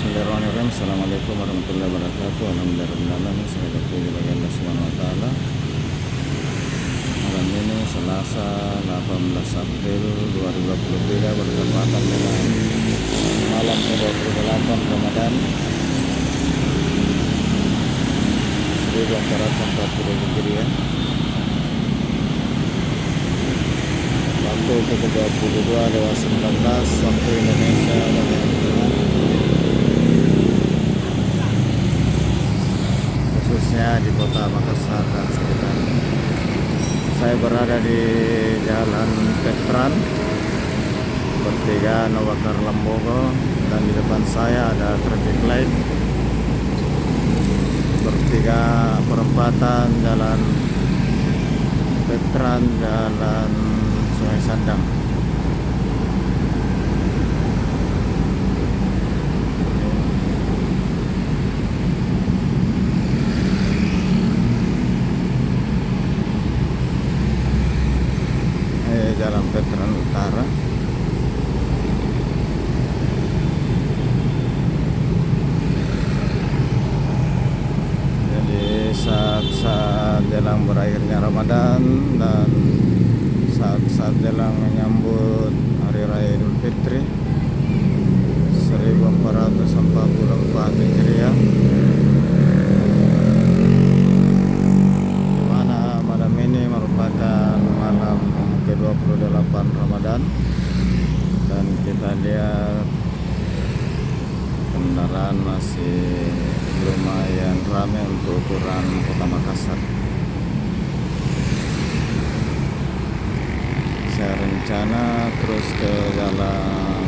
Bismillahirrahmanirrahim. Assalamualaikum warahmatullahi wabarakatuh. Alhamdulillahirrahmanirrahim. Segala puji bagi Allah Subhanahu wa taala. Malam ini Selasa 18 April 2023 bertepatan dengan malam ke-28 Ramadan 1440 Hijriah. Waktu ke-22 lewat 19 waktu Indonesia bagian tengah, khususnya di kota Makassar dan sekitarnya. Saya berada di Jalan Veteran Pertigaan Nowakar Lembogo, dan di depan saya ada traffic light perempatan Jalan Veteran, Jalan Sungai Sandang. Jalan Veteran Utara. Jadi saat-saat jelang berakhirnya Ramadan dan saat-saat jelang menyambut Hari Raya Idul Fitri 1444 Hijriah, di mana malam ini merupakan malam ke-28 Ramadan, dan kita lihat kendaraan masih lumayan ramai untuk ukuran kota Makassar. Saya rencana terus ke Jalan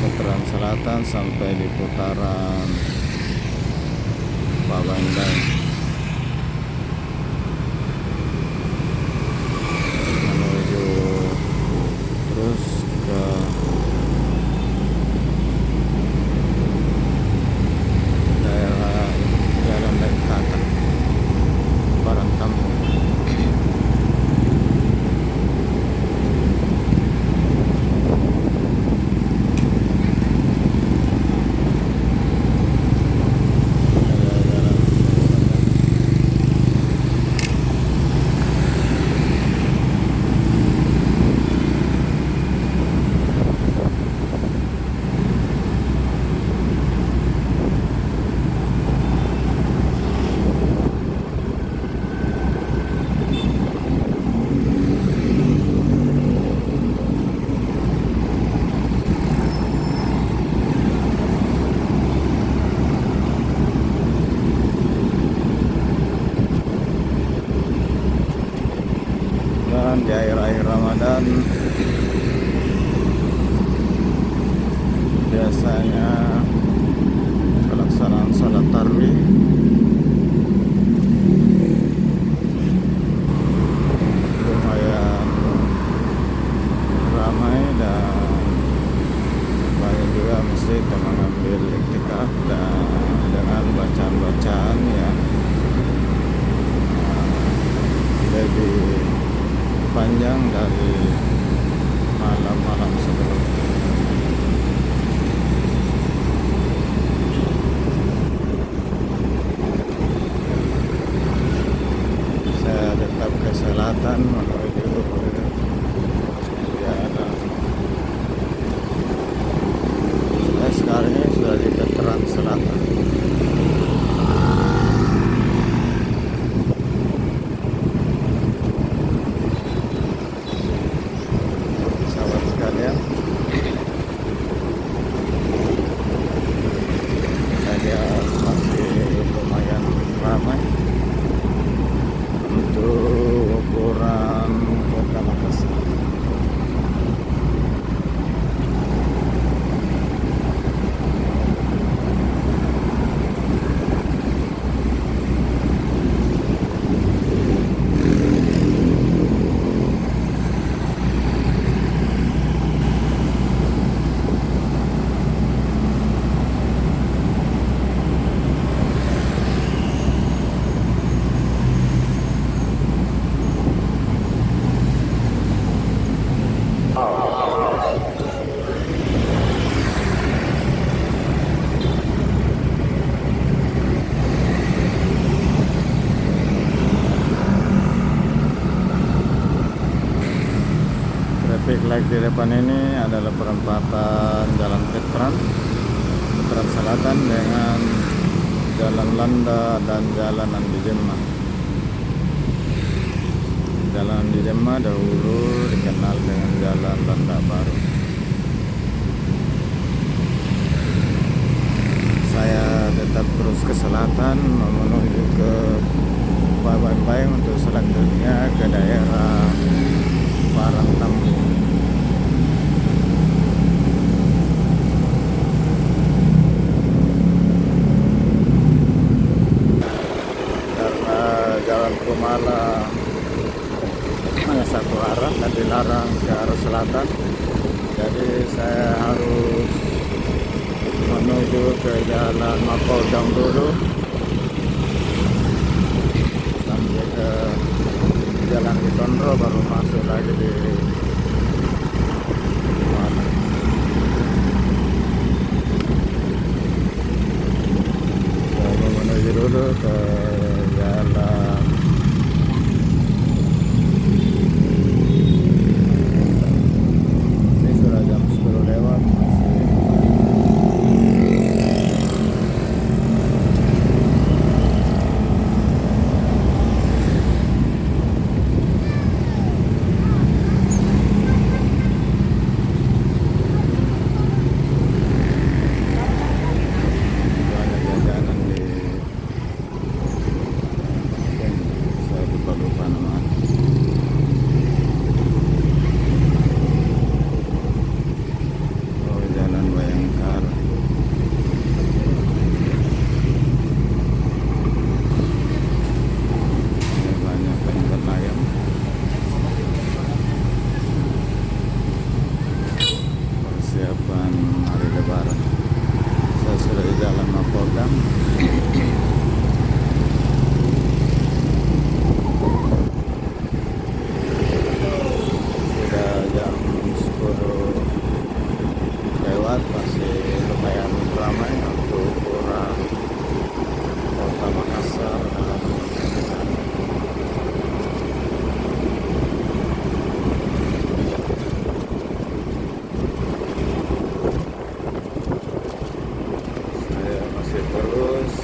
Veteran Selatan sampai di putaran Pak Bandai, menuju terus ke daerah Jalan Lekata, Barang Kampung. Dan di akhir-akhir Ramadan biasanya pelaksanaan salat tarawih lumayan ramai, dan banyak juga masjid yang mengambil iktikaf dan dengan bacaan-bacaan yang lebih panjang dari malam-malam sebelumnya. Saya tetap ke selatan menuju jalan. Saya sekarang ini sudah di Veteran Selatan. di depan ini adalah perempatan Jalan Veteran Selatan dengan Jalan Landa dan Jalan Andi Jemma. Jalan Andi Jemma dahulu dikenal dengan Jalan Landa Baru. Saya tetap terus ke selatan menuju ke Babayang untuk selanjutnya ke daerah Parangtambu. Karena Jalan Kumala hanya satu arah dan dilarang ke arah selatan, jadi saya harus menuju ke Jalan Mapodang dulu sampai ke Jalan Ditondro, baru masuk lagi di mana. Saya mau menuju dulu ke Jalan ini, sudah jam 10 lewat masih. Persiapan hari Lebaran. Saya sudah di Jalan Mapodang. Sudah jam 10 lewat, masih lumayan ramai untuk orang Kota Makassar. Terus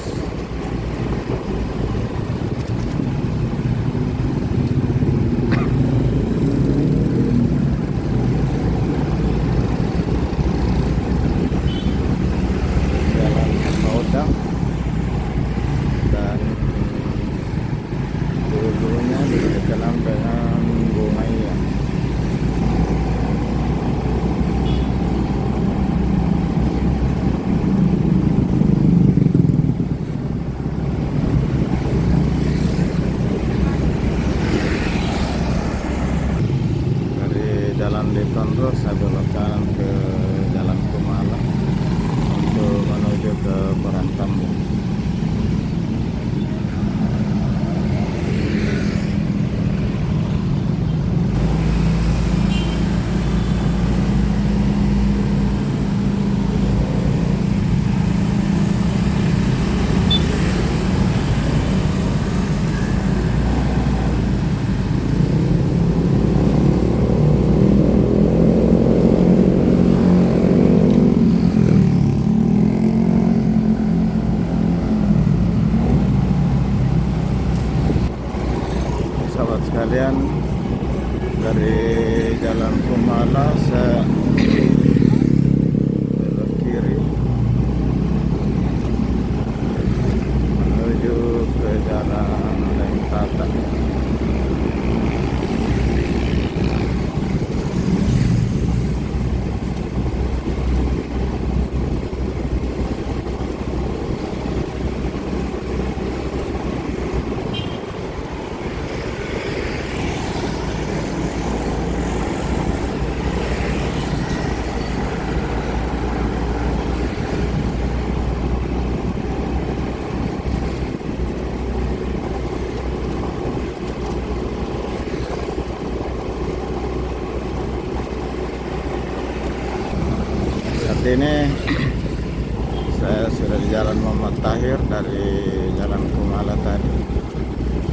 Jalan Mapodang, dan dulunya dikenal dengan Bungaya. Jalan Ditondro saya belokkan ke Jalan Kumala untuk menuju ke Parangtambu. Sahabat sekalian, dari Jalan Kumala saya belok kiri menuju ke Jalan Lentata. Ini saya sudah di Jalan Muhammad Tahir dari Jalan Kumala tadi,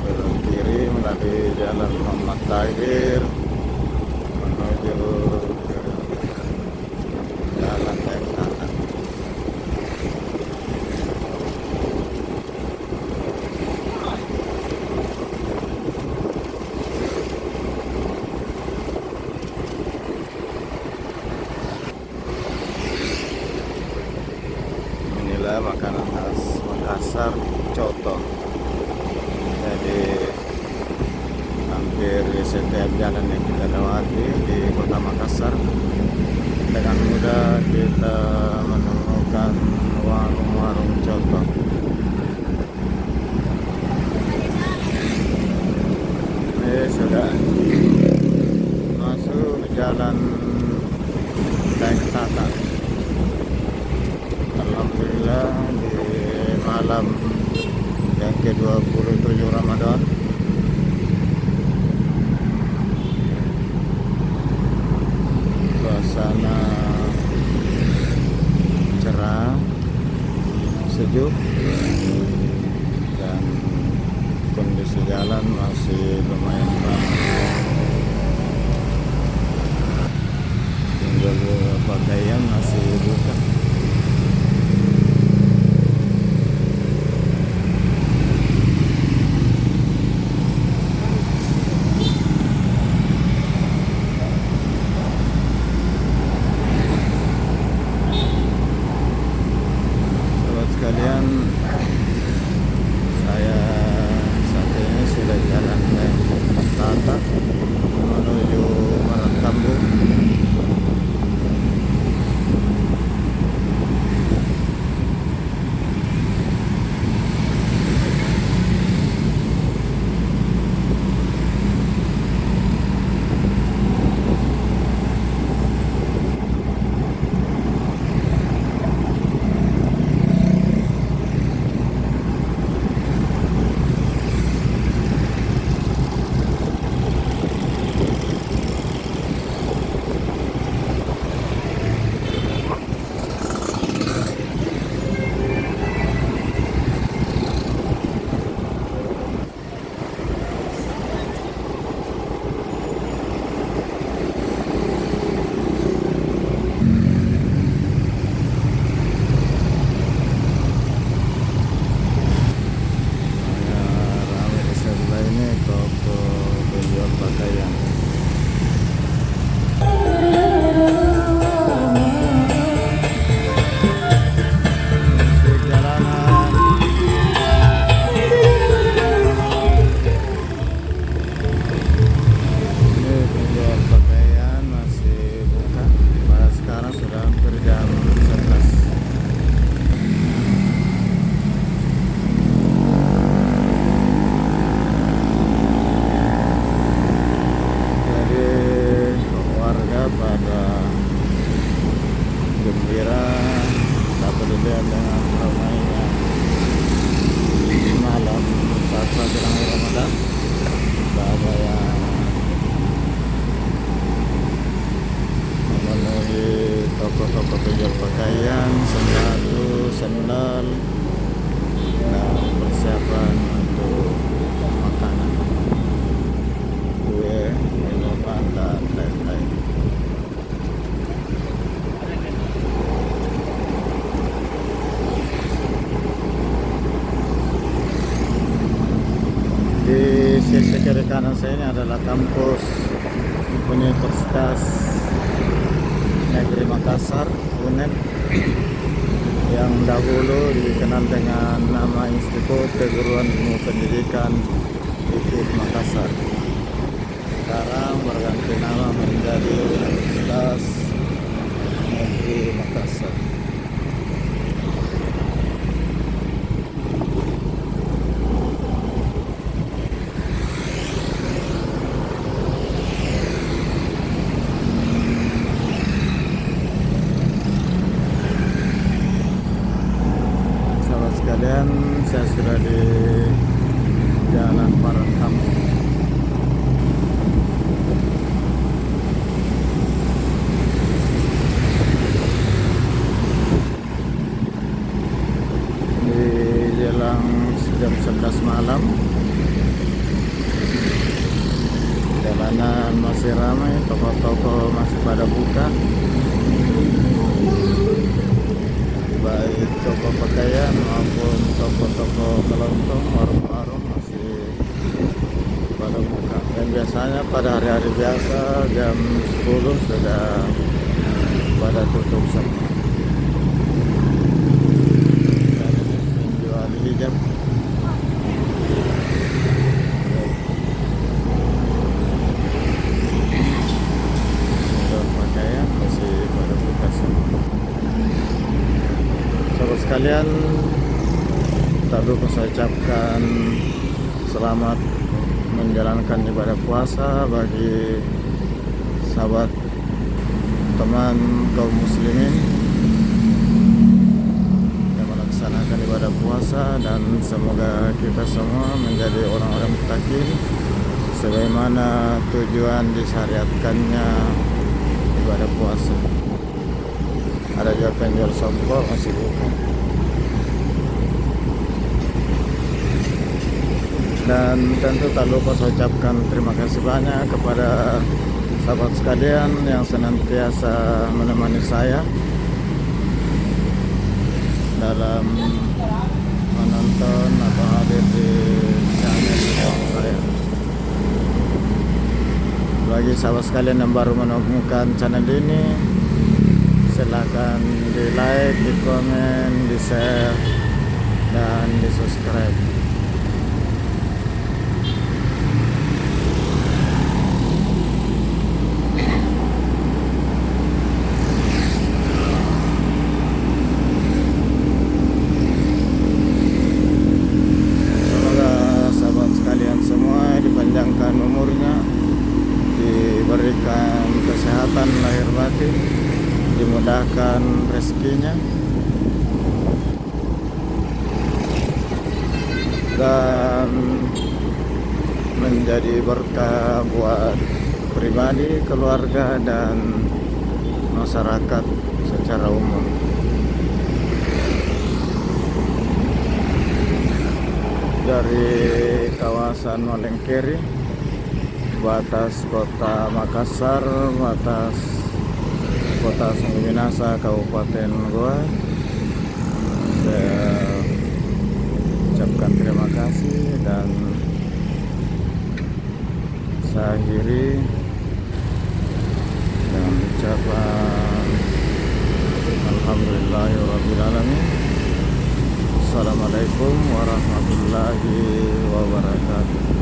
belok kiri melalui Jalan Muhammad Tahir menuju ada makanan khas Makassar, coto. Jadi hampir di setiap jalan yang kita lewati di kota Makassar, dengan mudah kita menemukan warung-warung coto. Ini sudah masuk jalan Daeng Tata. Alhamdulillah di malam yang ke-27 Ramadan suasana cerah, sejuk, dan kondisi jalan masih lumayan ramai. Tinggal pakaian masih buka. Sekalian, saya saat ini sudah jalan ke Tata menuju Marantambung. Ramai di sebelah ini toko penjual pakaian. Di jalanan ini penjual pakaian masih buka. Pada sekarang sudah hampir jam 11. Jadi warga pada gembira dapat dilihat dengan ramainya malam saat menjelang Ramadan. Ada yang memenuhi toko-toko penjual pakaian, sepatu, sandal, dan persiapan untuk makanan, kue, minuman, dan lain-lain. Di sisi kiri kanan saya ini adalah kampus Universitas Negeri Makassar, UNED, yang dahulu dikenal dengan nama Institut Keguruan Ilmu Pendidikan ITIP Makassar. Sekarang berganti nama menjadi Universitas Negeri Makassar. Sahabat sekalian, saya sudah di Jalan Marantambung. Di jelang jam 11 malam, jalanan masih ramai, toko-toko masih pada buka, baik toko pakaian maupun toko-toko kelontong, warung-warung masih pada buka. Dan biasanya pada hari-hari biasa jam 10 sudah pada tutup semua. sekalian, tak lupa saya ucapkan selamat menjalankan ibadah puasa bagi sahabat teman kaum muslimin yang melaksanakan ibadah puasa, dan semoga kita semua menjadi orang-orang muttaqin sebagaimana tujuan disyariatkannya ibadah puasa. Ada juga penjual songkok masih buka. Dan tentu tak lupa saya ucapkan terima kasih banyak kepada sahabat sekalian yang senantiasa menemani saya dalam menonton atau hadir di channel saya. Bagi sahabat sekalian yang baru menemukan channel ini, silahkan di like, di komen, di share, dan di subscribe. Semoga sahabat sekalian semua dipanjangkan umurnya, diberikan kesehatan lahir batin, dimudahkan rezekinya, dan menjadi berkah buat pribadi, keluarga, dan masyarakat secara umum. Dari kawasan Molengkeri, batas kota Makassar, batas kota Sungguh Minasa, Kabupaten Goa, saya ucapkan terima kasih dan saya akhiri dengan ucapan alhamdulillahirrabbilalamin. Assalamualaikum warahmatullahi wabarakatuh.